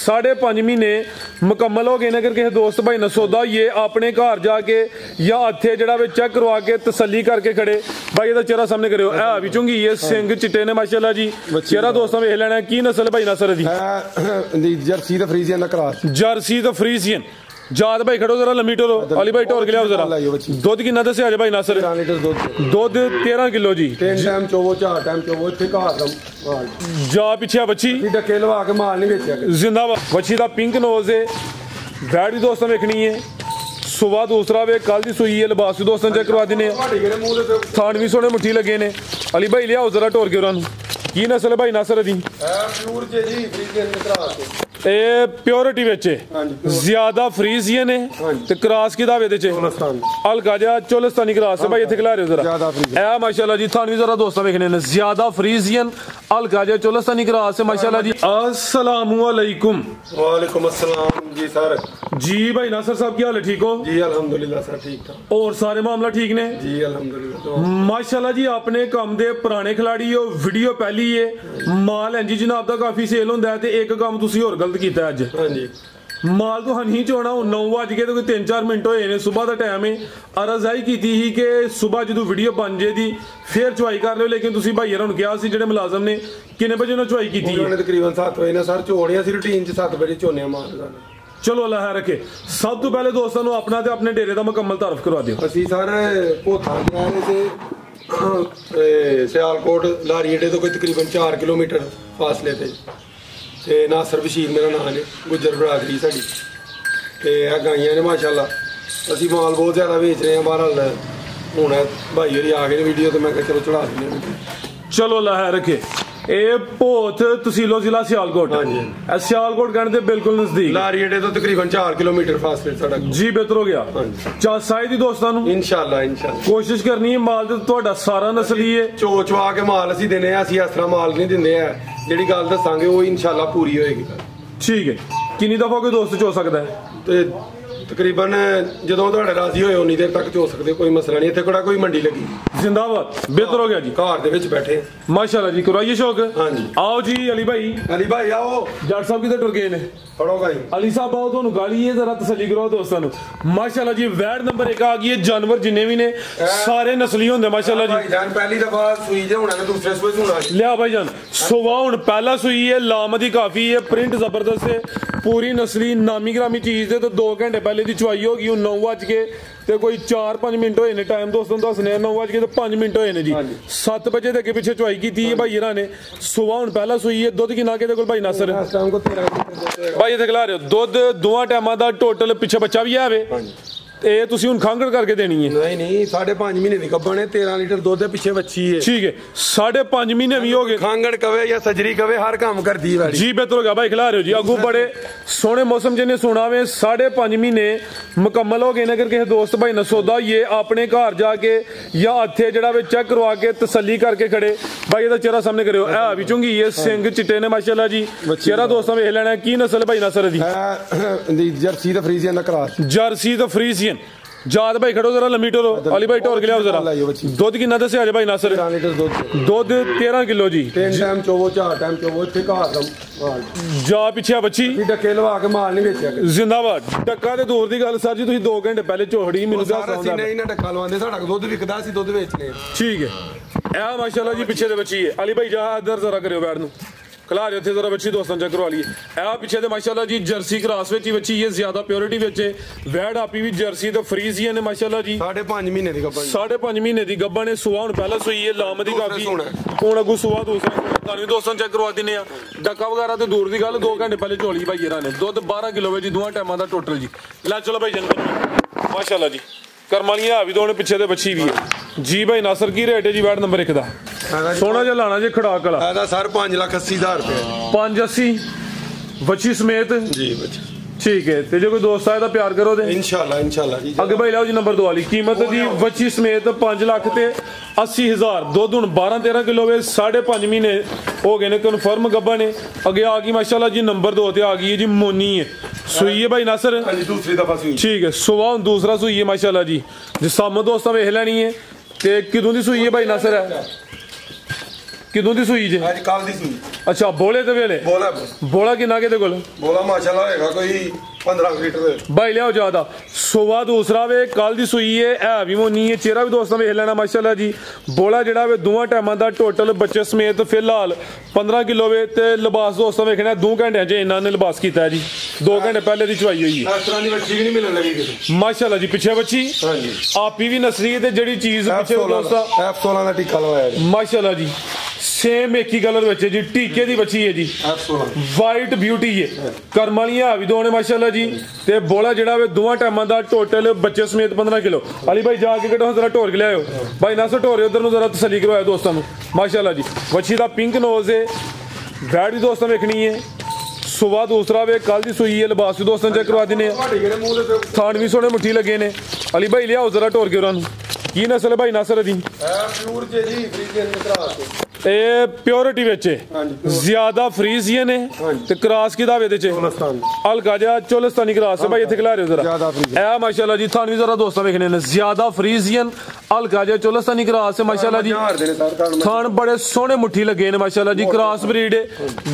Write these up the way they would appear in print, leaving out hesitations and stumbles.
5.5 महीने मुकम्मल हो गए ने। अगर किसी दोस्त भाई ने सौदा ये अपने घर जाके या हथे जड़ा वे चेक करवा के तसली करके खड़े भाई ਇਹਦਾ ਚਿਹਰਾ ਸਾਹਮਣੇ ਕਰਿਓ। ਇਹ ਵੀ ਚੁੰਗੀ ਇਹ ਸਿੰਘ ਚਿੱਟੇ ਨੇ ਮਾਸ਼ਾਅੱਲਾ ਜੀ। ਚਿਹਰਾ ਦੋਸਤਾਂ ਵੇਖ ਲੈਣਾ ਕੀ ਨਸਲ ਭਾਈ ਨਸਰ ਦੀ ਜਰਸੀ ਤੇ ਫਰੀਜ਼ੀਅਨ ਦਾ ਕਰਾਸ। ਜਰਸੀ ਤੇ ਫਰੀਜ਼ੀਅਨ जात भाई खड़ो जरा लम्बी टोरो अली भाई टोर के लिया जरा। दुध कितना दसिया भाई नासर? 13 लीटर दुध 13 किलो जी। 3 टाइम चोवो 4 टाइम चोवो इत्थे घार दा जा पीछे बच्ची डके लवा के माल नहीं बेचया जिंदाबाद। बच्ची दा पिंक नोज है वैट भी दोस्तों देखनी है। सुबह दूसरा वे कल दी सुई है लिबास भी दोस्तों चेक करवा देने। थान भी सोने मुट्ठी लगे ने। अली भाई लिया जरा टोर के उन्होंने की नस्ल है भाई नासर दी? प्योर जे जी फ्रीजियन दे क्रास प्योरिटी विच ज्यादा फ्रीजियन है ते क्रॉस की दावे दे हल्का जिहा चोलिस्तानी क्रॉस है भाई इत्थे खिला रहे हो जरा। ए माशाल्लाह जी थान भी जरा दोस्तों देखने ने ज्यादा फ्रीजियन हल्का जिहा चोलिस्तानी क्रॉस है माशाल्लाह जी। अस्सलामु अलैकुम। वालेकुम अस्सलाम जी सर। जी भाई नासर साहब क्या हाल है? ठीक हो जी? अल्हम्दुलिल्लाह सर ठीक ठाक। और सारे मामला ठीक ने? जी अल्हम्दुलिल्लाह माशाल्लाह जी। अपने काम दे पुराने खिलाड़ी हो वीडियो पहली है माल है जी जनाब दा काफी सेल होंदा है ते एक काम तुसी होर गलत कीता अज। हां जी माल तो हनी चोना 9 बज के तो कोई 3-4 मिनट होए ने सुबह का टाइम है। अरज आई की थी कि सुबह जो वीडियो बन जाएगी फिर चुवाई कर लो लेकिन तुसी भाई होर कहा सी जेडे मुलाजम ने किन्ने बजे उन्होंने चुवाई की थी? उन्होंने तकरीबन 7 बजे ना सर चोड़ियां सी रूटीन च 7 बजे चोने माल। चलो अल्लाह रखे। सब तो पहले दोस्तों अपना ते अपने डेरे का मुकम्मल तारफ करवा दियो। असी सर पोथा सियालकोट लारी अड्डे तो कोई तकरीबन 4 किलोमीटर फासले ते नासर बशीर मेरा नाम है। गुज्जर बरादरी साड़ी ते गाइयां ने माशाल्लाह। असी माल बहुत ज़्यादा बेच रहे हैं बहरहाल हूँ भाई होरी आ गए वीडियो तो मैं चलो चढ़ा देने। चलो अल्लाह रखे। ਇਹ ਭੋਥ ਤਹਿਸੀਲੋ ਜ਼ਿਲ੍ਹਾ ਸਿਆਲਕੋਟ। ਸਿਆਲਕੋਟ ਕਹਿਣ ਦੇ ਬਿਲਕੁਲ ਨਜ਼ਦੀਕ ਲਾਰੀ ਅड्डे ਤੋਂ ਤਕਰੀਬਨ 4 ਕਿਲੋਮੀਟਰ ਫਾਸਲੇ ਸਾਡਾ ਜੀ। ਬਿਹਤਰ ਹੋ ਗਿਆ। ਚਾਸਾਈ ਦੀ ਦੋਸਤਾਂ ਨੂੰ ਇਨਸ਼ਾਅੱਲਾ ਕੋਸ਼ਿਸ਼ ਕਰਨੀ ਹੈ ਮਾਲ ਤੇ ਤੁਹਾਡਾ ਸਾਰਾ ਨਸਲੀ ਹੈ ਚੋਚਵਾ ਕੇ ਮਾਲ ਅਸੀਂ ਦਿੰਦੇ ਆ। ਅਸੀਂ ਇਸ ਤਰ੍ਹਾਂ ਮਾਲ ਨਹੀਂ ਦਿੰਦੇ ਆ ਜਿਹੜੀ ਗੱਲ ਦੱਸਾਂਗੇ ਉਹ ਇਨਸ਼ਾਅੱਲਾ ਪੂਰੀ ਹੋਏਗੀ। ਠੀਕ ਹੈ। ਕਿੰਨੀ ਦਫਾ ਕੋਈ ਦੋਸਤ ਚੋ ਸਕਦਾ ਹੈ? ਤੇ तकरीबन जो तुहाडे राजी होए उन्नी देर तक चो सकते कोई मसला नहीं। इत्थे कोई मंडी लगी। जिंदाबाद। बेहतर हो गया जी। घर दे विच बैठे माशाल्लाह जी। करवाइए शौक। हाँ जी आओ जी अली भाई। अली भाई आओ। जट साहब किधर टुर गए ने? फड़ो भाई अली साहब आओ तुहानू गाली है जरा तसल्ली करो दोस्तों माशाल्लाह जी। वैट नंबर 1 आ गई है। जानवर जिन्ने भी ने सारे नस्ली होंदे माशाल्लाह जी। जान पहली दफा सुई जे होना ने दूसरे सुई सुना लिया भाई जान सुबह हुन पहला सुई है। लामदी काफी है प्रिंट जबरदस्त है पूरी नस्ली नामी ग्रामी चीज है। तो 2 घंटे पहले दी चुवाई होगी 9 बज के ते कोई 4-5 मिनट होए ने। टाइम दोस्तों दसने 9 बज के तो 5 मिनट होए ने जी। 7 बजे तक पीछे चुवाई की थी भाई ने सुबह हुन पहला सुई है। दुध किन्ना के कोल भाई नासर भाई इत्थे खिला रहे हो? दुध दोवां टाइमां दा टोटल पिछे बच्चा भी है ਇਹ ਤੁਸੀਂ ਹੁਣ ਖਾਂਗੜ ਕਰਕੇ ਦੇਣੀ ਹੈ? नहीं नहीं 5.5 महीने ਦੀ ਗੱਭਣ ਹੈ। 13 ਲੀਟਰ ਦੁੱਧ ਦੇ ਪਿੱਛੇ ਬੱਚੀ ਹੈ। ठीक है 5.5 महीने भी हो गए। ਖਾਂਗੜ ਕਵੇ ਜਾਂ ਸਜਰੀ ਕਵੇ ਹਰ ਕੰਮ ਕਰਦੀ ਹੈ जी। बेहतर हो गया भाई खिला रहे हो जी। अगू बड़े सोने मौसम जिन्हें सुना वे 5.5 महीने मुकम्मल हो गए ने। अगर किसी दोस्त भाई ने सौदा ये अपने घर जाके या हथे जड़ा वे चेक करवा के तसली करके खड़े भाई ਇਹਦਾ ਚਿਹਰਾ ਸਾਹਮਣੇ ਕਰਿਓ। ਇਹ ਵੀ ਚੁੰਗੀ ਇਹ ਸਿੰਘ ਚਿੱਟੇ ਨੇ ਮਾਸ਼ਾਅੱਲਾ ਜੀ। ਚਿਹਰਾ ਦੋਸਤਾਂ ਵੇਖ ਲੈਣਾ ਕੀ ਨਸਲ ਹੈ ਭਾਈ ਨਾਸਰ ਦੀ? ਜਰਸੀ ਤੇ ਫਰੀਜ਼ੀਅਨ ਦਾ ਕਰਾਸ। ਜਰਸੀ ਤੇ ਫਰੀਜ਼ੀਅਨ जात भाई खड़ो जरा लम्बी टोरो अली भाई टोर के लिया जरा। दुध कितना दसिया भाई नासर? 13 लीटर दुध 13 किलो जी। 3 टाइम चोवो 4 टाइम चोवो इत्थे घार दा जा पीछे बच्ची डके लवा के माल नहीं बेचया जिंदाबाद। डक्का ते दूर दी गल सर जी तुसीं 2 घंटे पहले चोहड़ी मैनूं दस ਅਸੀਂ ਨਹੀਂ ਨਾ ਡੱਕਾ ਲਵਾਉਂਦੇ ਸਾਡਾ ਦੁੱਧ ਵਿਕਦਾ ਸੀ ਦੁੱਧ ਵੇਚਨੇ। ठीक है। ए माशाल्लाह जी पीछे ते बच्ची है। अली भाई जा इधर जरा करियो बैठ नूं खिला रहे थे जरा बच्ची दोस्तों चेक करवा लिए। ए पीछे ते माशाल्लाह जी जर्सी क्रॉस विच बच्ची है ज्यादा प्योरिटी विच है। वैड आपी भी जर्सी ते फ्रीजियन है माशाल्लाह जी। 5.5 महीने दी गब्बन 5.5 महीने दी गब्बन है। सुबह हुन पहला सुई है लामदी काफी हुन अगू सुबह दूसरा तानू दोस्तों चेक करवा दिने आ। डक्का वगैरह ते दूर दी गल 2 घंटे पहले चोली भाई ने दुध 12 किलो है जी दोवां टाइमां दा टोटल जी। ला चलो भाई जन माशाल्लाह जी। करमालियां भी दोने पिछे ते बच्ची भी है जी। भाई नासर की रेट है जी वैट नंबर 1 दा? सोना जिहा लाना जी खड़ाक वाला ਇਹਦਾ ਸਰ 5,80,000 रुपए 580 बच्ची समेत जी बच्ची। ठीक है ते जो कोई दोस्त आए तो प्यार करो दे इंशाल्लाह जी। अगे भाई लाओ जी नंबर 2 वाली कीमत जी बच्ची समेत 5 लाख ते 80,000 दुध हुन 12-13 किलो वे 5.5 महीने हो गए ने कन्फर्म गब्बा ने। अगे आ गई माशाल्लाह जी नंबर 2 ते आ गई है जी मोनी है सुई है भाई नासर। दूसरी दफा सुई। ठीक है सुबह दूसरा सुई है माशाल्लाह जी। जिसम दोस्तां वेख लैनी है ते किदों दी सुई है भाई नासर है? किदों दी सुई जे? आज कल दी सुई। ਅੱਛਾ ਬੋਲੇ ਤੇ ਵੇਲੇ ਬੋਲਾ ਬੋਲਾ ਕਿੰਨਾ ਕਿਤੇ ਕੋਲ ਬੋਲਾ ਮਾਸ਼ਾਅੱਲਾ ਹੋਏਗਾ ਕੋਈ 15 ਲੀਟਰ ਦੇ ਭਾਈ ਲਿਆਓ ਜ਼ਿਆਦਾ ਸੁਬਾ ਦੂਸਰਾ ਵੇ ਕੱਲ ਦੀ ਸੂਈ ਹੈ ਵੀ ਮੋਨੀ ਹੈ ਚਿਹਰਾ ਵੀ ਦੋਸਤਾਂ ਵੇਖ ਲੈਣਾ ਮਾਸ਼ਾਅੱਲਾ ਜੀ ਬੋਲਾ ਜਿਹੜਾ ਵੇ ਦੋਵਾਂ ਟਾਈਮਾਂ ਦਾ ਟੋਟਲ ਬੱਚੇ ਸਮੇਤ ਫਿਲਹਾਲ 15 ਕਿਲੋ ਵੇ ਤੇ ਲਿਬਾਸ ਦੋਸਤਾਂ ਵੇਖਣਾ 2 ਘੰਟਿਆਂ 'ਚ ਇਹਨਾਂ ਨੇ ਲਿਬਾਸ ਕੀਤਾ ਹੈ ਜੀ 2 ਘੰਟੇ ਪਹਿਲੇ ਦੀ ਚਵਾਈ ਹੋਈ ਹੈ ਇਸ ਤਰ੍ਹਾਂ ਦੀ ਬੱਚੀ ਵੀ ਨਹੀਂ ਮਿਲਣ ਲੱਗੀ ਕਿਤੇ ਮਾਸ਼ਾਅੱਲਾ ਜੀ ਪਿੱਛੇ ਬੱਚੀ ਹਾਂਜੀ ਆਪੀ ਵੀ ਨਸਲੀ ਤੇ ਜਿਹੜੀ ਚੀਜ਼ ਪਿੱਛੇ ਦੋਸਤਾਂ F16 ਦਾ ਟੀਕਾ ਲਵਾਇਆ ਜੀ ਮਾਸ਼ਾਅੱਲਾ ਜੀ ਸੇਮ ਇੱਕ ਹੀ ਕਲਰ ਵਿੱਚ ਹੈ ਜੀ ਟੀਕੇ ਦੀ ਬੱਚੀ ਹੈ ਜੀ F16 ਵਾਈਟ ਬਿਊਟੀ ਹੈ ਕਰਮ ਵਾਲੀਆਂ ਵੀ ਦੋ ਨੇ ਮਾਸ਼ਾਅੱਲਾ ਜੀ ਤੇ ਬੋਲਾ ਜਿਹੜਾ ਵੇ ਦੋਵਾਂ ਟਾਈਮਾਂ ਦਾ ਟੋਟਲ ਬੱਚੇ ਸਮੇਤ 15 ਕਿਲੋ ਅਲੀ ਭਾਈ ਜਾ ਕੇ ਕਿਹੜਾ ਜ਼ਰਾ ਢੋਰ ਕੇ ਲਿਆਓ ਭਾਈ ਨਾ ਢੋਰੇ ਉਧਰ ਨੂੰ ਜ਼ਰਾ ਤਸੱਲੀ ਕਰਵਾਓ ਦੋਸਤਾਂ ਨੂੰ ਮਾਸ਼ਾਅੱਲਾ ਜੀ ਬੱਚੀ ਦਾ ਪਿੰਕ ਨੋਜ਼ ਹੈ ਵੈੜ ਵੀ ਦੋਸਤਾਂ ਵੇਖਣੀ ਹੈ ਸੁਬਾ ਦੂਸਰਾ ਵੇ ਕੱਲ ਦੀ ਸੂਈ ਹੈ ਲਿਬਾਸ ਵੀ ਦੋਸਤਾਂ ਚੈੱਕ ਕਰਵਾ ਦਿੰਦੇ ਆ ਥਾਣ ਵੀ ਸੋਹਣੇ ਮੁੱਠੀ ਲੱਗੇ ਨੇ ਅਲੀ ਭਾਈ ਲਿਆਓ ਜ਼ਰਾ ਢੋਰ ਕੇ ਉਹਨਾਂ ਨੂੰ ਕੀ ਨਸਲ ਹੈ ਭਾਈ ਨਾਸਰ ਦੀ ਪਿਓਰ ਜੇ ਜੀ ਫਰੀਜ਼ੀਅਨ ਦੇ ਕਰਾਸ ਇਹ ਪਿਓਰਿਟੀ ਵਿੱਚ ਜ਼ਿਆਦਾ ਫਰੀਜ਼ੀਅਨ ਹੈ ਤੇ ਕ੍ਰਾਸ ਕਿਦਾ ਵੇ ਚ ਹਲਕਾ ਜਿਹਾ ਚੋਲਸਤਾਨੀ ਕ੍ਰਾਸ ਹੈ ਭਾਈ ਇੱਥੇ ਖਿਲਾ ਰਹੇ ਹੋ ਜ਼ਰਾ ਇਹ ਮਾਸ਼ਾਅੱਲਾ ਜੀ ਥਾਣ ਵੀ ਜ਼ਰਾ ਦੋਸਤਾਂ ਵੇਖਣੇ ਨੇ ਜ਼ਿਆਦਾ ਫਰੀਜ਼ੀਅਨ ਹਲਕਾ ਜਿਹਾ ਚੋਲਸਤਾਨੀ ਕ੍ਰਾਸ ਹੈ ਮਾਸ਼ਾਅੱਲਾ ਜੀ ਥਾਣ ਬੜੇ ਸੋਹਣੇ ਮੁੱਠੀ ਲੱਗੇ ਨੇ ਮਾਸ਼ਾਅੱਲਾ ਜੀ ਕ੍ਰਾਸ ਬਰੀਡ ਹੈ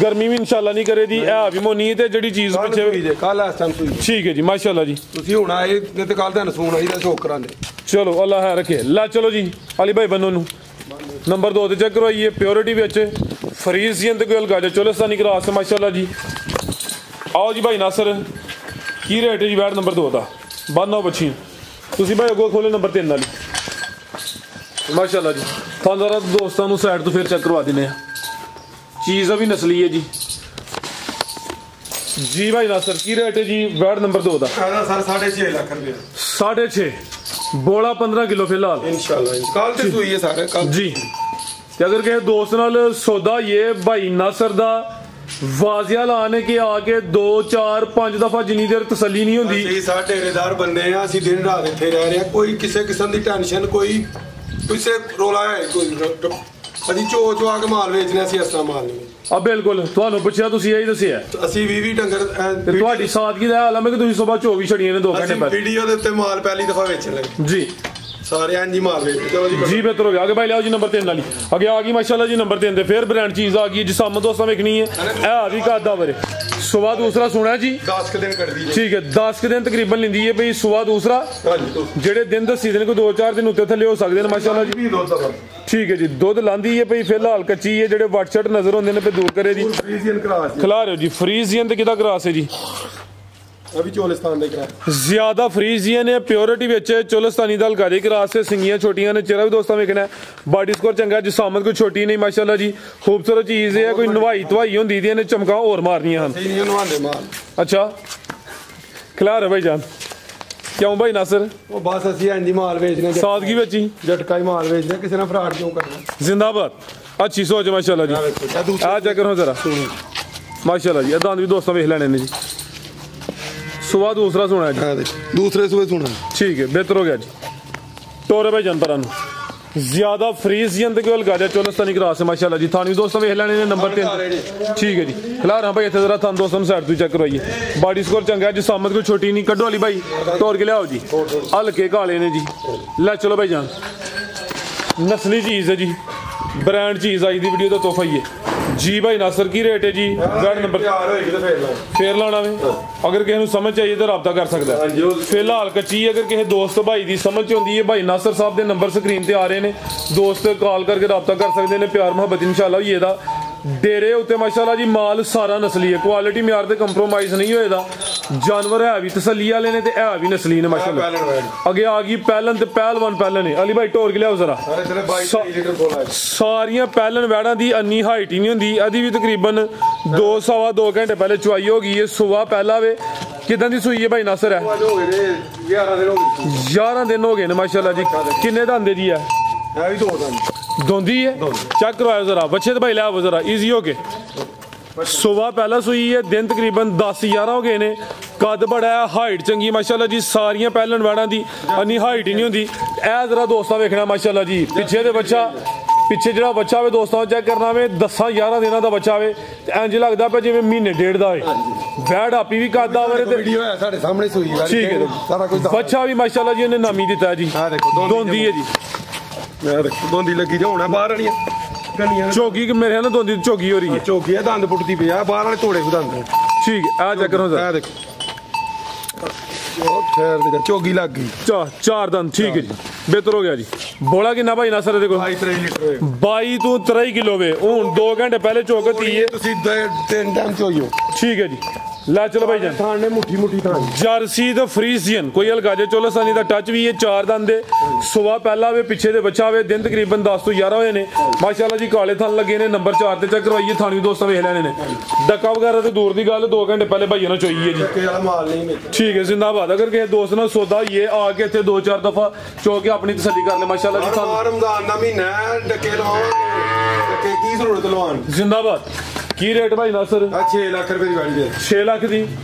ਗਰਮੀ ਵੀ ਇਨਸ਼ਾਅੱਲਾ ਨਹੀਂ ਕਰੇਦੀ ਇਹ ਵੀ ਮੋਨੀ ਤੇ ਜਿਹੜੀ ਚੀਜ਼ ਪਿੱਛੇ ਕੱਲ ਇਸ ਟਾਈਮ ਸੂਈ ਠੀਕ ਹੈ ਜੀ ਮਾਸ਼ਾਅੱਲਾ ਜੀ ਤੁਸੀਂ ਹੁਣ ਆਏ ਤੇ ਕੱਲ ਤੁਹਾਨੂੰ ਸੂਣ ਆਈ ਦਾ ਸ਼ੌਕ ਕਰਾਂਦੇ ਚਲੋ ਅੱਲਾ ਹੈ ਰੱਖੇ ਲਾ ਚਲੋ ਜੀ ਅਲੀ ਭਾਈ ਬੰਨੋ ਨੂੰ ਨੰਬਰ 2 ਤੇ ਚੈੱਕ ਕਰਵਾਈਏ ਪਿਓਰਿਟੀ ਵਿੱਚ ਫਰੀਜ਼ੀਅਨ ਤੇ ਕੋਈ ਗਾਜਾ ਚੋਲਸਤਾਨੀ ਕ੍ਰਾਸ ਮਾਸ਼ਾਅੱਲਾ ਜੀ ਆਓ ਜੀ ਭਾਈ ਨਾਸਰ ਕੀ ਰੇਟ ਹੈ ਜੀ ਬੈਟ ਨੰਬਰ 2 ਦਾ ਬੰਨੋ ਬੱਚੀ ਤੁਸੀਂ ਭਾਈ ਅੱਗੋਂ ਖੋਲੇ ਨੰਬਰ 3 ਵਾਲੀ ਮਾਸ਼ਾਅੱਲਾ ਜੀ ਤੁਹਾਨੂੰ ਜ਼ਰਾ ਦੋਸਤਾਂ ਨੂੰ ਸਾਈਡ ਤੋਂ ਫਿਰ ਚੈੱਕ ਕਰਵਾ ਦਿੰਦੇ ਆ ਚੀਜ਼ ਆ ਵੀ ਨਸਲੀ ਹੈ ਜੀ ਜੀ ਭਾਈ ਨਾਸਰ ਕੀ ਰੇਟ ਹੈ ਜੀ ਬੈਟ ਨੰਬਰ 2 ਦਾ ਸਰ 6.5 ਲੱਖ ਰੁਪਏ 6.5 बोला 15 किलो फिलहाल इंशाल्लाह कल ते हुई है सारे कल जी ते अगर किसी दोस्त नाल सौदा ये भाई नासर दा वाजिया लाने के आके 2 4 5 दफा जिनी देर तसल्ली नहीं होंदी ਅਸੀਂ ਸਾਡੇ ਡੇਰੇਦਾਰ ਬੰਦੇ ਆ ਅਸੀਂ ਦਿਨ ਰਾਤ ਇੱਥੇ ਰਹਿ ਰਹੇ ਆ ਕੋਈ ਕਿਸੇ ਕਿਸਮ ਦੀ ਟੈਨਸ਼ਨ ਕੋਈ ਕਿਸੇ ਰੋਲਾ ਹੈ ਕੋਈ ਅਸੀਂ ਚੋ ਆ ਕੇ ਮਾਲ ਵੇਚਨੇ ਅਸੀਂ ਅਸਲਾ ਮਾਲ ਨਹੀਂ ਆ ਬਿਲਕੁਲ ਤੁਹਾਨੂੰ ਪੁੱਛਿਆ ਤੁਸੀਂ ਇਹੀ ਦੱਸਿਆ ਅਸੀਂ 20 ਡੰਗਰ ਤੇ ਤੁਹਾਡੀ ਸਾਦਗੀ ਦਾ ਹਾਲ ਹੈ ਕਿ ਤੁਸੀਂ ਸਵੇਰ 24 ਛੜੀਆਂ ਨੇ 2 ਘੰਟੇ ਬਾਅਦ ਵੀਡੀਓ ਦੇ ਉੱਤੇ ਮਾਲ ਪਹਿਲੀ ਦਫਾ ਵੇਚਣ ਲੱਗੇ ਜੀ ਸਾਰੇ ਇੰਜ ਹੀ ਮਾਲ ਵੇਚਦੇ ਚਲੋ ਜੀ ਬਿਹਤਰ ਹੋ ਗਿਆ आगे भाई लियाओ जी नंबर 3 वाली आगे आ गई माशाल्लाह जी नंबर 3 ਤੇ ਫਿਰ ਬ੍ਰਾਂਡ ਚੀਜ਼ ਆ ਗਈ ਜਿਸਾਮ ਦੋਸਤਾਂ ਵੇਖਣੀ ਹੈ ਇਹ ਵੀ ਕਾਦਾ ਬਰੇ ਸੁਬਾ ਦੂਸਰਾ ਸੁਣਾ ਜੀ 10 ਦਿਨ ਕੱਢਦੀ ਹੈ ਠੀਕ ਹੈ 10 ਦਿਨ ਤਕਰੀਬਨ ਲੈਂਦੀ ਹੈ ਭਈ ਸੁਬਾ ਦੂਸਰਾ ਜਿਹੜੇ ਦਿਨ ਦੱਸੀ ਦਿਨ ਕੋਈ 2-4 ਦਿਨ ਉੱਤੇ ਥੱਲੇ ਹੋ ਸਕਦੇ ਨੇ ਮਾਸ਼ਾਅੱਲਾ ਜੀ ਠੀਕ ਹੈ ਜੀ ਦੁੱਧ ਲਾਂਦੀ ਹੈ ਭਈ ਫਿਲਹਾਲ ਕੱਚੀ ਹੈ ਜਿਹੜੇ ਵਾਟਸਟ ਨਜ਼ਰ ਹੁੰਦੇ ਨੇ ਪੇ ਦੂਰ ਕਰੇ ਦੀ ਫਰੀਜ਼ੀਅਨ ਕਰਾਸ ਖਿਲਾ ਰਹੇ ਹੋ ਜੀ ਫਰੀਜ਼ੀਅਨ ਤੇ ਕਿਹਦਾ ਕਰਾਸ ਹੈ ਜੀ अभी चोलिस्तान ज्यादा फ्रीजियन है प्योरिटी विच चोलिस्तानी दा हल्का जिहा क्रास से सिंगियां छोटियां ने चेहरा भी दोस्तों वेखना बॉडी स्कोर चंगा जिसामत कोई छोटी नहीं माशाल्लाह जी खूबसूरत चीज है कोई नवाई धवाई होंदी दी ने चमका और मारनियां हन अच्छा खिला रहे भाई जान क्यों भाई नासिर वो बस ਅਸੀਂ ਇੰਜ ਮਾਲ ਵੇਚਨੇ ਸਾਦਗੀ ਵਿੱਚ ਹੀ ਝਟਕਾ ਹੀ ਮਾਲ ਵੇਚਦੇ ਕਿਸੇ ਨਾਲ ਫਰਾਡ ਕਿਉਂ ਕਰਨਾ जिंदाबाद अच्छी सोच माशाल्लाह जी आ चेक करो जरा माशाल्लाह जी दांत भी दोस्तों वेख लेने ने जी सुबह दूसरा सुना है दूसरे सुबह सुना ठीक है बेहतर हो गया जी टोरे भाई जनपरा ज्यादा फ्रीजियन ते कोई गाजा चोलस्तानी क्रास है माशाल्लाह जी थानी दोस्तों वेख लेने ने नंबर 3 ठीक है जी खिला रहा भाई इथे जरा थान दोस्तों साइड तो चेक करवाइए बॉडी स्कोर चंगा है जी सामत कोई छोटी नहीं कड्डो वाली भाई तोड़ के लियाओ जी हल्के काले ने जी ले चलो भाई जान नस्ली चीज है जी ब्रांड चीज आई दी वीडियो का तोहफा ही है जी भाई नासर की रेट है जी बैड नंबर फेर लाना वे अगर किसी समझ चाहिए तो रब्ता कर सकता है फिलहाल कच्ची अगर किसी दोस्त भाई की समझ होंगी है भाई नासर साहब के नंबर स्क्रीन ते आ रहे हैं दोस्त कॉल करके रब्ता कर सकते हैं प्यार मुहब्बत इंशाल्लाह होइए दा डेरे उत्ते माशाल्लाह जी माल सारा नस्ली है क्वालिटी म्यार ते कंप्रोमाइज नहीं होएदा जानवर है भी तसल्ली वाले ने ते है भी नस्ली ने माशाल्लाह आगे आ गई पहलन ते पहलवान पहलन है अली भाई टोर के लियाओ जरा सारियां पहलन वैड़ा दी अन्नी हाइट ही नहीं होंदी अदी भी तकरीबन 2-2 घंटे पहले चुवाई हो गई है सुबह पहला वे किदां दी सूई है भाई नासर है 11 दिन हो गए ने माशाल्लाह जी किन्ने दांदे जी है दोंदी है चेक करवाओ जरा बच्चे तो भाई लियाओ जरा इजी हो के सुबह पहला सूई है दिन तकरीबन 10-11 हो गए ने कद बड़ा है हाइट चंगी माशाल्लाह जी सारियां पहलन वैड़ा दी अन्नी हाइट ही नहीं होंदी ए जरा दोस्तां वेखना माशाल्लाह जी पिछे दे बच्चा पिछे जो बच्चा वे दोस्तों चेक करना वे 10-11 दिन का बच्चा वे इंज लगता पे जिवें महीने डेढ़ का है वैड आपी भी करदा वे ठीक है बच्चा भी माशाल्लाह जी उन्हें नामी दिता है जी दोंदी है जी दोंदी लगी जो होना बाहर आनी ਗਲੀਆਂ ਚੌਕੀ ਕਿ ਮੇਰੇ ਨਾਲ ਦੋਂਦੀ ਚੌਕੀ ਹੋ ਰਹੀ ਹੈ ਚੌਕੀ ਆ ਦੰਦ ਪੁੱਟਦੀ ਪਈ ਆ ਬਾਹਰ ਵਾਲੇ ਤੋੜੇ ਦੰਦ ਠੀਕ ਹੈ ਆ ਚੈੱਕ ਕਰੋ ਸਰ ਆ ਦੇਖੋ ਖੈਰ ਦੇ ਚੌਗੀ ਲੱਗ ਗਈ ਚਾਰ ਦੰਦ ਠੀਕ ਹੈ ਜੀ ਬਿਹਤਰ ਹੋ ਗਿਆ ਜੀ ਬੋਲਾ ਕਿੰਨਾ ਭਾਈ ਨਾਸਰ ਇਹਦੇ ਕੋਲ 22 ਲੀਟਰ 22 ਤੋਂ 23 ਕਿਲੋ ਵੇ ਹੁਣ 2 ਘੰਟੇ ਪਹਿਲੇ ਚੋਕ ਤੀ ਹੈ ਤੁਸੀਂ 3 ਟਾਈਮ ਚੋਈਓ ਠੀਕ ਹੈ ਜੀ ਲੈ ਚਲੋ ਭਾਈ ਜਾਨ ਥਾਣ ਨੇ ਮੁੱਠੀ ਥਾਣ ਜਰਸੀ ਤੇ ਫਰੀਜ਼ੀਅਨ ਕੋਈ ਹਲਕਾ ਜੇ ਚੋਲਸਾਨੀ ਦਾ ਟੱਚ ਵੀ ਹੈ ਚਾਰ ਦੰਦ ਦੇ ਸੁਬਾ ਪਹਿਲਾ ਵੇ ਪਿੱਛੇ ਦੇ ਬੱਚਾ ਵੇ ਦਿਨ ਤਕਰੀਬਨ 10 ਤੋਂ 11 ਹੋਏ ਨੇ ਮਾਸ਼ਾਅੱਲਾ ਜੀ ਕਾਲੇ ਥਣ ਲੱਗੇ ਨੇ ਨੰਬਰ 4 ਤੇ ਚੈੱਕ ਕਰਵਾਈਏ ਥਾਣੀ ਦੋਸਤਾਂ ਵੇਖ ਲੈਣੇ ਨੇ ਡੱਕਾ ਵਗੈਰਾ ਤੇ ਦੂਰ ਦੀ ਗੱਲ 2 ਘੰਟੇ ਪਹਿਲੇ ਭਾਈਆਂ ਨਾਲ ਚੋਈ ਹੈ ਜੀ ਕਿ ਵਾਲਾ ਮਾਲ ਨਹੀਂ ਵਿੱਚ ਠੀਕ ਹੈ ਜ਼ਿੰਦਾਬਾਦ ਅਗਰ ਕਿਸੇ ਦੋਸਤ ਨਾਲ ਸੌਦਾ ਇਹ ਆ ਕੇ ਇੱਥੇ 2-4 ਦਫਾ ਚੋ ਕੇ ਆਪਣੀ ਤਸੱਲੀ ਕਰ ਲੈ ਮਾਸ਼ਾਅੱਲਾ ਜੀ ਤੁਹਾਨੂੰ ਰਮਜ਼ਾਨ ਦਾ ਮਹੀਨਾ ਹੈ ਡੱਕੇ ਲਵਾਵਾਂਗੇ ਡੱਕੇ ਕੀ ਜ਼ਰੂਰਤ ਲਵਾਉਣ ਜ਼ਿੰਦਾਬਾਦ ਕੀ ਰੇਟ ਭਾਈ ਨਾਸਰ ਆ 6 ਲੱਖ ਰੁਪਏ ਦੀ ਵਾਲੀ ਦੇ 6 ਲੱਖ ਦੀ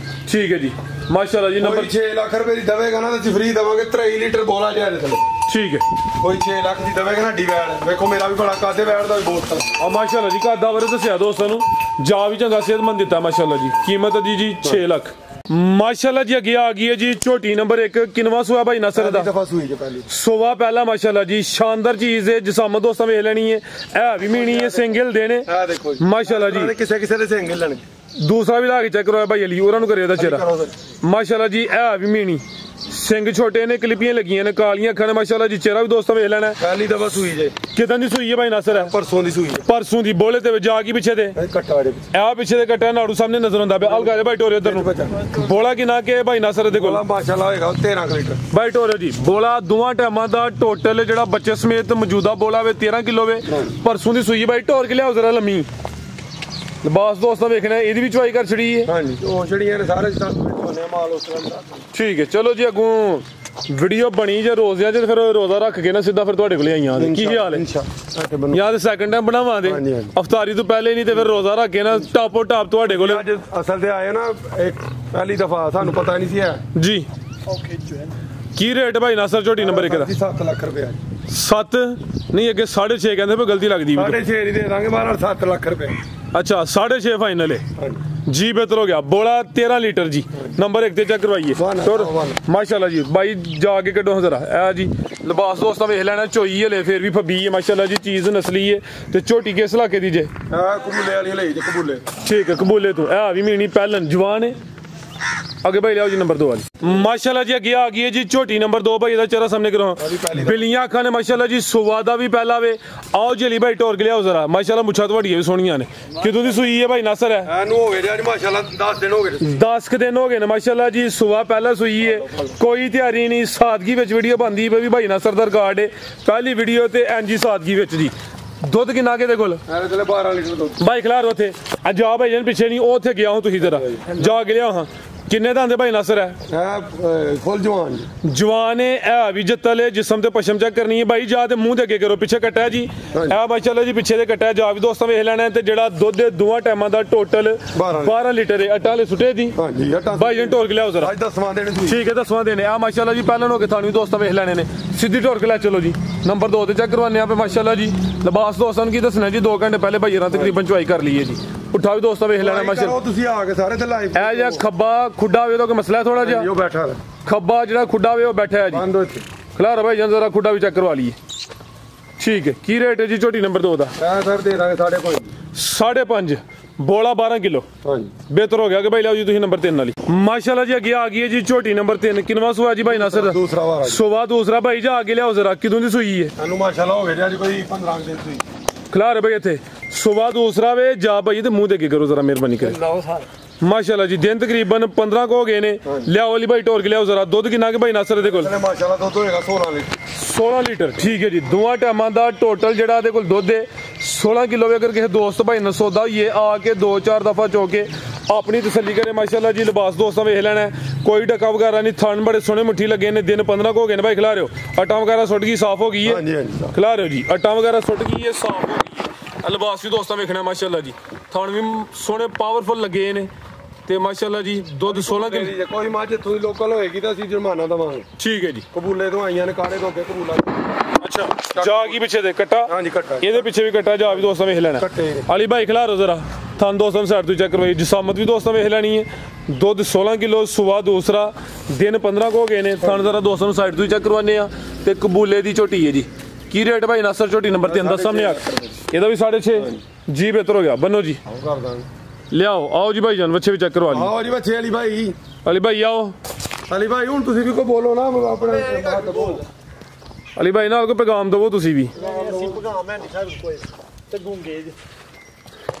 ਠੀਕ ਹੈ ਜੀ ਮਾਸ਼ਾਅੱਲਾ ਜੀ ਨੰਬਰ 6 ਲੱਖ ਰੁਪਏ ਦੀ ਦਵੇਗਾ ਨਾ ਤਾਂ ਫ੍ਰੀ ਦਵਾਂਗੇ 23 ਲੀਟਰ ਬੋਲਾ ਜਿਹਾ ਦੇ ਥੱਲੇ ਠੀਕ ਹੈ ਕੋਈ 6 ਲੱਖ ਦੀ ਦਵੇਗਾ ਨਾ ਡੀ ਵੈੜ ਵੇਖੋ ਮੇਰਾ ਵੀ ਬੜਾ ਕਾਦੇ ਵੈੜ ਦਾ ਵੀ ਬਹੁਤ ਹੈ ਆ ਮਾਸ਼ਾਅੱਲਾ ਜੀ ਕਾਦਾ ਬਾਰੇ ਦੱਸਿਆ ਦੋਸਤਾਂ ਨੂੰ ਜਾ ਵੀ ਚੰਗਾ ਸਿਹਤਮੰਦ ਦਿੱਤਾ ਮਾਸ਼ਾਅੱਲਾ ਜੀ ਕੀਮਤ ਦੀ ਜੀ 6 ਲੱਖ ਮਾਸ਼ਾਅੱਲਾ ਜੀ ਅੱਗੇ ਆ ਗਈ ਹੈ ਜੀ ਝੋਟੀ ਨੰਬਰ 1 ਕਿਨਵਾ ਸੂਆ ਭਾਈ ਨਸਰ ਦਾ ਦਫਾ ਸੂਈ ਜੇ ਪਹਿਲੀ ਸੋਵਾ ਪਹਿਲਾ ਮਾਸ਼ਾਅੱਲਾ ਜੀ ਸ਼ਾਨਦਾਰ ਚੀਜ਼ ਹੈ ਜਿਸਮ ਦੋਸਤਾਂ ਵੇਖ ਲੈਣੀ ਹੈ ਇਹ ਵੀ ਮੀਣੀ ਹੈ ਸਿੰਗਲ ਦੇ ਨੇ ਆ ਦੇਖੋ ਮਾਸ਼ਾਅੱਲਾ ਜੀ ਕਿਸੇ ਕਿਸੇ ਦੇ ਸਿੰਗਲ ਲੈਣਗੇ ਦੂਸਰਾ ਵੀ ਲਾ ਕੇ ਚੈੱਕ ਕਰਵਾਇਆ ਭਾਈ ਅਲੀ ਉਹਨਾਂ ਨੂੰ ਕਰਿਆ ਦਾ ਚਿਹਰਾ ਮਾਸ਼ਾਅੱਲਾ ਜੀ ਇਹ ਵੀ ਮੀਣੀ ਸਿੰਘ ਛੋਟੇ ਨੇ ਕਲਿਪੀਆਂ ਲੱਗੀਆਂ ਨੇ ਕਾਲੀਆਂ ਅੱਖਾਂ ਨੇ ਮਾਸ਼ਾਅੱਲਾ ਜੀ ਚਿਹਰਾ ਵੀ ਦੋਸਤਾਂ ਵੇਖ ਲੈਣਾ ਪਹਿਲੀ ਦਫਾ ਸੂਈ ਜੇ ਕਿਦਾਂ ਦੀ ਸੂਈ ਹੈ ਭਾਈ ਨਾਸਰ ਪਰਸੋਂ ਦੀ ਸੂਈ ਪਰਸੋਂ ਦੀ ਬੋਲੇ ਤੇ ਜਾ ਕੇ ਪਿੱਛੇ ਦੇ ਕੱਟਾ ਦੇ ਆ ਪਿੱਛੇ ਦੇ ਕੱਟਾ ਨਾੜੂ ਸਾਹਮਣੇ ਨਜ਼ਰ ਆਉਂਦਾ ਪਿਆ ਅਲਗਾ ਭਾਈ ਟੋਰੇ ਉਧਰ ਨੂੰ ਬੋਲਾ ਕਿੰਨਾ ਕੇ ਭਾਈ ਨਾਸਰ ਦੇ ਕੋਲ ਮਾਸ਼ਾਅੱਲਾ ਹੋਏਗਾ 13 ਲੀਟਰ ਭਾਈ ਟੋਰੇ ਜੀ ਬੋਲਾ ਦੋਵਾਂ ਟਾਈਮਾਂ ਦਾ ਟੋਟਲ ਜਿਹੜਾ ਬੱਚੇ ਸਮੇਤ ਮੌਜੂਦਾ ਬੋਲਾ ਵੇ 13 ਕਿਲੋ ਵੇ ਪਰਸੋਂ ਦੀ ਸੂਈ ਭਾਈ ਟੋਰ ਕੇ ਲਿਆਓ ਜ਼ਰਾ ਲੰਮੀ ਲਿਬਾਸ ਦੋਸਤਾਂ ਵੇਖਣਾ ਇਹਦੀ ਵੀ ਚੁਆਈ ਕਰ ਛੜੀ ਹੈ ਹਾਂਜੀ ਉਹ ਛੜੀਆਂ ਨੇ ਸਾਰੇ ਧੋਨੇ ਮਾਲ ਉਸ ਤਰ੍ਹਾਂ ਦਾ ਠੀਕ ਹੈ ਚਲੋ ਜੀ ਅੱਗੋਂ ਵੀਡੀਓ ਬਣੀ ਜੇ ਰੋਜ਼ਿਆਂ 'ਚ ਫਿਰ ਰੋਜ਼ਾ ਰੱਖ ਕੇ ਨਾ ਸਿੱਧਾ ਫਿਰ ਤੁਹਾਡੇ ਕੋਲੇ ਆਈਆਂ ਕੀ ਹਾਲ ਹੈ ਯਾਰ ਸੈਕੰਡ ਟਾਈਮ ਬਣਾਵਾਂਗੇ ਅਫਤਾਰੀ ਤੋਂ ਪਹਿਲੇ ਨਹੀਂ ਤੇ ਫਿਰ ਰੋਜ਼ਾ ਰੱਖ ਕੇ ਨਾ ਟਾਪੋ ਟਾਪ ਤੁਹਾਡੇ ਕੋਲੇ ਅੱਜ ਅਸਲ ਤੇ ਆਏ ਨਾ ਇੱਕ ਪਹਿਲੀ ਦਫਾ ਸਾਨੂੰ ਪਤਾ ਨਹੀਂ ਸੀ ਜੀ ਕੀ ਰੇਟ ਭਾਈ ਨਾਸਰ ਝੋਟੀ ਨੰਬਰ 1 ਦਾ 7 ਲੱਖ ਰੁਪਏ 7 ਨਹੀਂ ਅੱਗੇ 6.5 ਕਹਿੰਦੇ ਪਏ ਗਲਤੀ ਲੱਗਦੀ ਵੀ 6.5 ਹੀ ਦੇ ਦਾਂਗੇ ਬਾਹਰ 7 ਲੱਖ ਰੁਪਏ ਅੱਛਾ 6.5 ਫਾਈਨਲ ਹੈ ਜੀ ਬਿਹਤਰ ਹੋ ਗਿਆ ਬੋਲਾ 13 ਲੀਟਰ ਜੀ ਨੰਬਰ 1 ਤੇ ਚੈੱਕ ਕਰਵਾਈਏ ਮਾਸ਼ਾਅੱਲਾ ਜੀ ਬਾਈ ਜਾ ਕੇ ਕੱਢੋ ਜ਼ਰਾ ਇਹ ਜੀ ਲਿਬਾਸ ਦੋਸਤਾਂ ਵੇਖ ਲੈਣਾ ਚੋਈ ਹਲੇ ਫਿਰ ਵੀ ਫੱਬੀ ਹੈ ਮਾਸ਼ਾਅੱਲਾ ਜੀ ਚੀਜ਼ ਨਸਲੀ ਹੈ ਤੇ ਝੋਟੀ ਕਿਸ ਇਲਾਕੇ ਦੀ ਜੇ ਕਬੂਲੇ ਵਾਲੀ ਲਈ ਜੇ ਕਬੂਲੇ ਠੀਕ ਹੈ ਕਬੂਲੇ ਤੋਂ ਇਹ ਵੀ ਮੀਣੀ ਪਹਿਲਨ ਜਵਾਨ ਹੈ ਅੱਗੇ ਭਾਈ ਲਿਆਓ ਜੀ ਨੰਬਰ 2 ਵਾਲੀ ਮਾਸ਼ਾਅੱਲਾ ਜੀ ਅੱਗੇ ਆ ਗਈ ਹੈ ਜੀ ਝੋਟੀ ਨੰਬਰ 2 ਭਾਈ ਇਹਦਾ ਚਿਹਰਾ ਸਾਹਮਣੇ ਕਰੋ ਬਿੱਲੀਆਂ ਅੱਖਾਂ ਨੇ ਮਾਸ਼ਾਅੱਲਾ ਜੀ ਸੁਵਾ ਦਾ ਵੀ ਪਹਿਲਾ ਵੇ ਆਓ ਜਲੀ ਭਾਈ ਟੋਰ ਕੇ ਲਿਆਓ ਜ਼ਰਾ ਮਾਸ਼ਾਅੱਲਾ ਮੁੱਛਾਂ ਤੁਹਾਡੀਆਂ ਵੀ ਸੋਹਣੀਆਂ ਨੇ ਕਿਦੋਂ ਦੀ ਸੂਈ ਹੈ ਭਾਈ ਨਾਸਰ ਹੈ ਇਹਨੂੰ ਹੋ ਗਏ ਜੀ ਮਾਸ਼ਾਅੱਲਾ 10 ਦਿਨ ਹੋ ਗਏ 10 ਦਿਨ ਹੋ ਗਏ ਨੇ ਮਾਸ਼ਾਅੱਲਾ ਜੀ ਸੁਵਾ ਪਹਿਲਾ ਸੂਈ ਹੈ ਕੋਈ ਤਿਆਰੀ ਨਹੀਂ ਸਾਦਗੀ ਵਿੱਚ ਵੀਡੀਓ ਬਣਦੀ ਵੀ ਭਾਈ ਨਾਸਰ ਦਾ ਰਿਕਾਰਡ ਹੈ ਪਹਿਲੀ ਵੀਡੀਓ ਤੇ ਐਨਜੀ ਸਾਦਗੀ ਵਿੱਚ ਜੀ ਦੁੱਧ ਕਿੰਨਾ ਕੇ ਦੇ ਕੋਲ ਮੇਰੇ ਕੋਲ 12 ਲੀਟਰ ਦੁੱਧ ਬਾਈ ਖਿਲਾਰ ਉਥੇ ਆ ਜਾ ਭਾਈ ਜਨ ਪਿੱਛੇ ਨਹੀਂ ਉਹ ਉੱਥੇ ਗਿਆ ਹਾਂ ਤੁਸੀਂ ਜ਼ਰਾ ਜਾ ਕੇ ਲਿਆਓ ਹਾਂ ਕਿੰਨੇ ਦਾ ਆਂਦੇ ਭਾਈ ਨਾਸਰ ਹੈ ਫੁੱਲ ਜਵਾਨ ਜਵਾਨ ਹੈ ਇਹ ਵੀ ਜੱਤਲ ਜਿਸਮ ਤੇ ਪਸ਼ਮ ਚੈੱਕ ਕਰਨੀ ਹੈ ਭਾਈ ਜਾ ਤੇ ਮੂੰਹ ਦੇ ਅੱਗੇ ਕਰੋ ਪਿੱਛੇ ਕੱਟਿਆ ਜੀ ਇਹ ਮਾਸ਼ਾਅੱਲਾ ਜੀ ਪਿੱਛੇ ਦੇ ਕੱਟਿਆ ਜਾ ਵੀ ਦੋਸਤਾਂ ਵੇਖ ਲੈਣਾ ਤੇ ਜਿਹੜਾ ਦੁੱਧ ਦੇ ਦੋਵਾਂ ਟਾਈਮਾਂ ਦਾ ਟੋਟਲ 12 ਲੀਟਰ ਹੈ ਅਟਾ ਲੈ ਸੁੱਟੇ ਦੀ ਹਾਂਜੀ ਅਟਾ ਭਾਈ ਜਨ ਟੋਰ ਕੇ ਲਿਆਓ ਜ਼ਰਾ ਅੱਜ 10ਵਾਂ ਦੇਣੇ ਸੀ ਠੀਕ ਹੈ 10ਵਾਂ ਦੇਣੇ ਆ ਮਾਸ਼ਾਅੱਲਾ ਜੀ ਪਹਿਲਾਂ ਹੋ ਕੇ ਤੁਹਾਨੂੰ ਦੋਸਤਾਂ ਵੇਖ ਲੈਣੇ ਨੇ ਸਿੱਧੀ ਟੋਰ ਕੇ ਲੈ ਚਲੋ ਜੀ ਨੰਬਰ 2 ਤੇ ਚੈੱਕ ਕਰਵਾਨੇ ਆ ਪੇ ਮਾਸ਼ਾਅੱਲਾ ਜੀ ਲਿਬਾਸ ਦੋਸਤਾਂ ਨੂੰ ਕੀ ਦੱਸਣਾ ਜੀ 2 ਘੰਟੇ ਪਹਿਲੇ ਭਾਈ ਰਾਂ ਤਕਰੀਬਨ ਚੁਆਈ ਕਰ ਲਈਏ ਜੀ ਪੁੱਠਾ ਵੀ ਦੋਸਤਾਂ ਵੇਖ ਲੈਣਾ ਮਾਸ਼ਾਅੱਲਾ ਤੁਸੀਂ ਆ ਕੇ ਸਾਰੇ ਤੇ ਲਾਈਵ ਇਹ ਜਾਂ ਖੱਬਾ ਖੁੱਡਾ ਹੋਵੇ ਤਾਂ ਕੋਈ ਮਸਲਾ ਥੋੜਾ ਜਿਹਾ ਉਹ ਬੈਠਾ ਖੱਬਾ ਜਿਹੜਾ ਖੁੱਡਾ ਹੋਵੇ ਉਹ ਬੈਠਾ ਹੈ ਜੀ ਬੰਦ ਇੱਥੇ ਖਲਾਰ ਭਾਈ ਜਨ ਜ਼ਰਾ ਖੁੱਡਾ ਵੀ ਚੈੱਕ ਕਰਵਾ ਲਈਏ ਠੀਕ ਹੈ ਕੀ ਰੇਟ ਹੈ ਜੀ ਝੋਟੀ ਨੰਬਰ 2 ਦਾ ਮੈਂ ਸਰ ਦੇ ਦਾਂਗੇ 5.5 5.5 ਬੋਲਾ 12 ਕਿਲੋ ਹਾਂਜੀ ਬਿਹਤਰ ਹੋ ਗਿਆ ਕਿ ਭਾਈ ਲਿਆਓ ਜੀ ਤੁਸੀਂ ਨੰਬਰ 3 ਵਾਲੀ ਮਾਸ਼ਾਅੱਲਾ ਜੀ ਅੱਗੇ ਆ ਗਈ ਹੈ ਜੀ ਝੋਟੀ ਨੰਬਰ 3 ਕਿਨਵਾ ਸੂਆ ਜੀ ਭਾਈ ਨਾਸਰ ਦੂਸਰਾ ਵਾਰ ਸੁਵਾ ਦੂਸਰਾ ਭਾਈ ਜਾ ਅੱਗੇ ਲਿਆਓ ਜ਼ਰਾ ਕਿਦੋਂ ਦੀ ਸੂਈ ਹੈ ਸਾਨੂੰ ਮਾਸ਼ਾਅੱਲਾ ਹੋ ਗਿਆ ਜੀ ਕੋਈ 15 ਦਿਨ ਸੂਈ ਖਲਾਰ ਭਾਈ ਇੱਥੇ ਸੁਵਾ ਦੂਸਰਾ ਵੇ ਜਾ ਭਾਈ ਤੇ ਮੂੰਹ ਦੇ ਅੱਗੇ ਕਰੋ ਜ਼ਰਾ ਮਿਹਰਬਾਨੀ ਕਰੇ ਲਾਓ ਸਰ ਮਾਸ਼ਾਅੱਲਾ ਜੀ ਦਿਨ ਤਕਰੀਬਨ 15 ਕੋ ਹੋ ਗਏ ਨੇ ਲਿਆਓ ਅਲੀ ਭਾਈ ਟੋਰ ਕੇ ਲਿਆਓ ਜ਼ਰਾ ਦੁੱਧ ਕਿੰਨਾ ਕਿ ਭਾਈ ਨਾਸਰ ਦੇ ਕੋਲ ਮਾਸ਼ਾਅੱਲਾ ਦੁੱਧ ਹੋਏਗਾ 16 ਲੀਟਰ 16 ਲੀਟਰ ਠੀਕ ਹੈ ਜੀ ਦੋਵਾਂ ਟਾਈਮਾਂ ਦਾ ਟੋਟਲ ਜਿਹੜਾ ਇਹਦੇ ਕੋਲ ਦੁੱਧ ਹੈ 16 ਕਿਲੋ ਅਗਰ ਕਿਸੇ ਦੋਸਤ ਭਾਈ ਨਾਲ ਸੌਦਾ ਹੋਈਏ ਆ ਕੇ 2-4 ਦਫਾ ਚੋ ਕੇ ਆਪਣੀ ਤਸੱਲੀ ਕਰੇ ਮਾਸ਼ਾਅੱਲਾ ਜੀ ਲਿਬਾਸ ਦੋਸਤਾਂ ਵੇਖ ਲੈਣਾ ਕੋਈ ਡੱਕਾ ਵਗੈਰਾ ਨਹੀਂ ਥਣ ਬੜੇ ਸੋਹਣੇ ਮੁੱਠੀ ਲੱਗੇ ਨੇ ਦਿਨ 15 ਕੋ ਹੋ ਗਏ ਨੇ ਭਾਈ ਖਿਲਾ ਰਿਓ ਅਟਾ ਵਗੈਰਾ ਸੁੱਟ ਗਈ ਸਾਫ਼ ਹੋ ਗਈ ਹੈ ਖਿਲਾ ਰਿਓ ਜੀ ਅਟਾ ਵਗੈਰਾ ਸੁੱਟ ਗਈ ਹੈ ਸਾਫ਼ ਹੋ ਗਈ ਹੈ ਲਿਬਾਸ ਵੀ ਦੋਸਤਾਂ ਵੇਖਣਾ ਮਾਸ਼ਾਅੱਲਾ ਜੀ ਥਣ ਵੀ ਸੋਹਣੇ ਪਾਵਰਫੁਲ ਲੱਗੇ ਨੇ ਤੇ ਮਾਸ਼ਾਅੱਲਾ ਜੀ ਦੁੱਧ 16 ਕਿਲੋ ਕੋਈ ਮੱਝ ਤੁਸੀਂ ਲੋਕਲ ਹੋਏਗੀ ਤਾਂ ਅਸੀਂ ਜੁਰਮਾਨਾ ਦਵਾਂਗੇ ਠੀਕ ਹੈ ਜੀ ਕਬੂਲੇ ਤੋਂ ਆਈਆਂ ਨੇ ਕਾੜੇ ਤੋਂ ਅੱਗੇ ਕਬੂਲਾ ਅੱਛਾ ਜਾ ਕੀ ਪਿੱਛੇ ਦੇ ਕੱਟਾ ਹਾਂਜੀ ਕੱਟਾ ਇਹਦੇ ਪਿੱਛੇ ਵੀ ਕੱਟਾ ਜਾ ਵੀ ਦੋਸਤਾਂ ਵੇਖ ਲੈਣਾ ਅਲੀ ਭਾਈ ਖਿਲਾਰੋ ਜ਼ਰਾ ਥਣ ਦੋਸਤਾਂ ਸਾਈਡ ਤੋਂ ਚੈੱਕ ਕਰਵਾਈ ਜਸਾਮਤ ਵੀ ਦੋਸਤਾਂ ਵੇਖ ਲੈਣੀ ਹੈ ਦੁੱਧ 16 ਕਿਲੋ ਸੁਵਾ ਦੂਸਰਾ ਦਿਨ 15 ਕੋ ਹੋ ਗਏ ਨੇ ਥਣ ਜ਼ਰਾ ਦੋਸਤਾਂ ਨੂੰ ਸਾਈਡ ਤੋਂ ਚੈੱਕ ਕਰਵਾਨੇ ਆ ਤੇ ਕਬੂਲੇ ਦੀ ਝੋਟੀ ਹੈ ਜੀ ਕੀ ਰੇਟ ਭਾਈ ਨਾਸਰ ਝੋਟੀ ਨੰਬਰ 3 ਦਾ ਸਾਹਮਣੇ ਆ ਇਹਦਾ ਵੀ 6.5 ਜੀ ਬਿਹਤਰ ਹੋ ਗਿਆ ਬੰਨੋ ਜੀ ਕਰ ਦਾਂਗੇ ਲਿਆਓ ਆਓ ਜੀ ਭਾਈ ਜਾਨ ਬੱਚੇ ਵੀ ਚੈੱਕ ਕਰਵਾ ਲਈ ਆਓ ਜੀ ਬੱਚੇ ਅਲੀ ਭਾਈ ਅਲੀ ਭਾਈ ਆਓ ਹੁਣ ਤੁਸੀਂ ਵੀ ਕੋਈ ਬੋਲੋ ਨਾ ਆਪਣੇ ਅਲੀ ਭਾਈ ਨਾਲ ਕੋਈ ਪੈਗਾਮ ਦਵੋ ਤੁਸੀਂ ਵੀ ਅਸੀਂ ਭਗਾਮ ਹੈ ਨਹੀਂ ਸਾਹਿਬ ਕੋਈ ਤੇ ਗੁੰਗੇ ਜੀ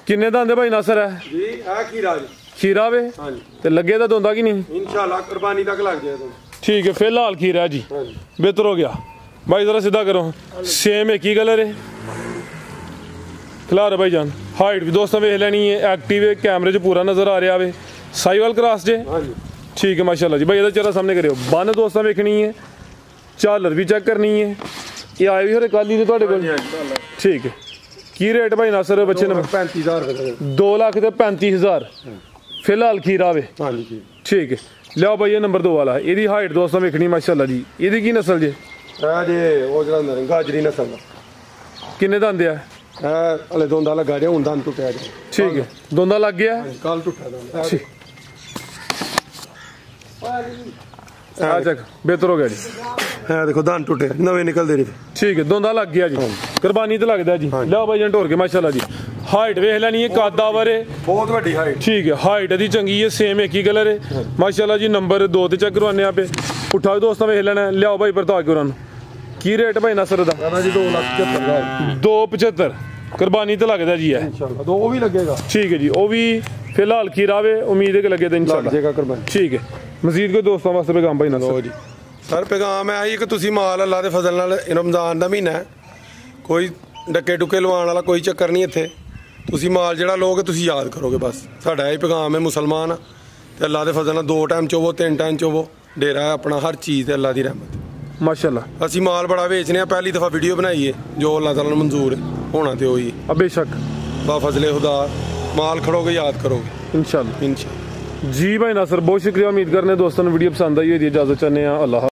ਕਿੰਨੇ ਦਾ ਆਂਦੇ ਭਾਈ ਨਾਸਰ ਹੈ ਜੀ ਇਹ ਖੀਰਾ ਜੀ ਖੀਰਾ ਵੇ ਹਾਂਜੀ ਤੇ ਲੱਗੇ ਤਾਂ ਦੋਂਦਾ ਕਿ ਨਹੀਂ ਇਨਸ਼ਾਅੱਲਾ ਕੁਰਬਾਨੀ ਤੱਕ ਲੱਗ ਜਾਏ ਤੁਹਾਨੂੰ ਠੀਕ ਹੈ ਫਿਲਹਾਲ ਖੀਰਾ ਜੀ ਹਾਂਜੀ ਬਿਹਤਰ ਹੋ ਗਿਆ भाई जरा सीधा करो सेम एक ही कलर है खिलार भाई जान हाइट भी दोस्तों वेख लैनी है एक्टिव है कैमरे च पूरा नजर आ रहा है साईवाल क्रॉस जे ਹਾਂਜੀ ठीक है माशाल्लाह जी भाई ਇਹਦਾ चेहरा सामने करियो बन दोस्तों वेखनी है झालर भी चेक करनी है ये आए भी होरे काली ने ਤੁਹਾਡੇ ਕੋਲ ठीक है की रेट भाई नासर बच्चे ने 35000 ਰੁਪਏ 2 ਲੱਖ ਤੇ 35000 फिलहाल खीरा वे ਹਾਂਜੀ ਜੀ ठीक है ਲਿਆਓ ਭਾਈ ਇਹ ਨੰਬਰ 2 ਵਾਲਾ ਇਹਦੀ ਹਾਈਟ ਦੋਸਤੋ ਵੇਖਣੀ ਮਾਸ਼ਾਅੱਲਾ ਜੀ ਇਹਦੀ ਕੀ ਨਸਲ ਜੇ ਇਹ ਜੇ ਉਹ ਜਿਹੜਾ ਹੁੰਦਾ ਗਾਜਰੀ ਨਸਲ ਦਾ ਕਿੰਨੇ ਦੰਦ ਆ ਇਹ ਹਲੇ ਦੋਂਦਾ ਲੱਗਾ ਰਿਹਾ ਹੁਣ ਦੰਦ ਟੁੱਟਿਆ ਜੀ ਠੀਕ ਹੈ ਦੋਂਦਾ ਲੱਗ ਗਿਆ ਕੱਲ ਟੁੱਟਾ ਦੰਦ ਠੀਕ ਆ ਚੱਕ ਬਿਹਤਰ ਹੋ ਗਿਆ ਜੀ ਇਹ ਦੇਖੋ ਦੰਦ ਟੁੱਟੇ ਨਵੇਂ ਨਿਕਲਦੇ ਰਹੇ ਠੀਕ ਹੈ ਦੋਂਦਾ ਲੱਗ ਗਿਆ ਜੀ ਕੁਰਬਾਨੀ ਤੇ ਲੱਗਦਾ ਜੀ ਲਿਆਓ ਭਾਈ ਜਨ ਢੋਰ ਕੇ ਮਾਸ਼ਾਅੱਲਾ ਜੀ ਹਾਈਟ ਵੇਖ ਲੈਣੀ ਹੈ ਕਾਦਾ ਵਰੇ ਬਹੁਤ ਵੱਡੀ ਹਾਈਟ ਠੀਕ ਹੈ ਹਾਈਟ ਇਹਦੀ ਚੰਗੀ ਹੈ ਸੇਮ ਇੱਕ ਹੀ ਕਲਰ ਹੈ ਮਾਸ਼ਾਅੱਲਾ ਜੀ ਨੰਬਰ 2 ਤੇ ਚੈੱਕ ਕਰਵਾਨੇ ਆਪੇ ਪੁੱਠਾ ਵੀ ਦੋਸਤਾਂ ਵੇਖ ਲੈਣਾ ਲਿਆਓ ਭਾਈ ਪਰਤਾ ਕੇ ਉਹਨਾਂ ਨੂੰ ਕੀ ਰੇਟ ਭਾਈ ਨਸਰ ਦਾ ਕਹਿੰਦਾ ਜੀ 2,75,000 275 ਕੁਰਬਾਨੀ ਤੇ ਲੱਗਦਾ ਜੀ ਹੈ ਇਨਸ਼ਾਅੱਲਾ ਦੋ ਉਹ ਵੀ ਲੱਗੇਗਾ ਠੀਕ ਹੈ ਜੀ ਉਹ ਵੀ ਫਿਲਹਾਲ ਖੀਰਾ ਵੇ ਉਮੀਦ ਹੈ ਕਿ ਲੱਗੇ ਤੇ ਲੱਗ ਇਨਸ਼ਾਅੱਲਾ ਜਾਏਗਾ ਕੁਰਬਾਨੀ ਠੀਕ ਹੈ ਮਜ਼ੀਦ ਕੋਈ ਦੋਸਤਾਂ ਵਾਸਤੇ ਪੈਗਾਮ ਭਾਈ ਨਸਰ ਜੀ ਸਰ ਪੈਗਾਮ ਹੈ ਕਿ ਤੁਸੀਂ ਮਾਲ ਅੱਲਾ ਦੇ ਫਜ਼ਲ ਨਾਲ ਰਮਜ਼ਾਨ ਦਾ ਮਹੀਨਾ ਹੈ ਕੋਈ ਡੱਕੇ ਟੁੱਕੇ ਲਵਾਉਣ ਵਾਲਾ ਕੋਈ ਚੱਕਰ ਨਹੀਂ ਇੱਥੇ ਤੁਸੀਂ ਮਾਲ ਜਿਹੜਾ ਲੋਗੇ ਤੁਸੀਂ ਯਾਦ ਕਰੋਗੇ ਬਸ ਸਾਡਾ ਇਹ ਪੈਗਾਮ ਹੈ ਮੁਸਲਮਾਨ ਤੇ ਅੱਲਾ ਦੇ ਫਜ਼ਲ ਨਾਲ 2 ਟਾਈਮ ਚੋਵੋ 3 ਟਾਈਮ ਚੋਵੋ ਡੇਰਾ ਹੈ ਆਪਣਾ ਹਰ ਚੀਜ਼ ਤੇ ਅੱਲਾ ਦੀ ਰਹਿਮਤ ਮਾਸ਼ਾਅੱਲਾ ਅਸੀਂ ਮਾਲ ਬੜਾ ਵੇਚਨੇ ਆ ਪਹਿਲੀ ਦਫਾ ਵੀਡੀਓ ਬਣਾਈ ਹੈ ਜੋ ਅੱਲਾ ਤਾਲਾ ਨੂੰ ਮਨਜ਼ੂਰ ਹੈ ਹੋਣਾ ਤੇ ਹੋਈ ਬੇਸ਼ੱਕ ਬਾ ਫਜ਼ਲੇ ਖੁਦਾ ਮਾਲ ਖੜੋਗੇ ਯਾਦ ਕਰੋਗੇ इंशाल्लाह इंशाअल्लाह जी भाई नासर बहुत शुक्रिया उम्मीद करने दोस्तों ने वीडियो पसंद आई हुई इजाजत चाहते हैं अल्लाह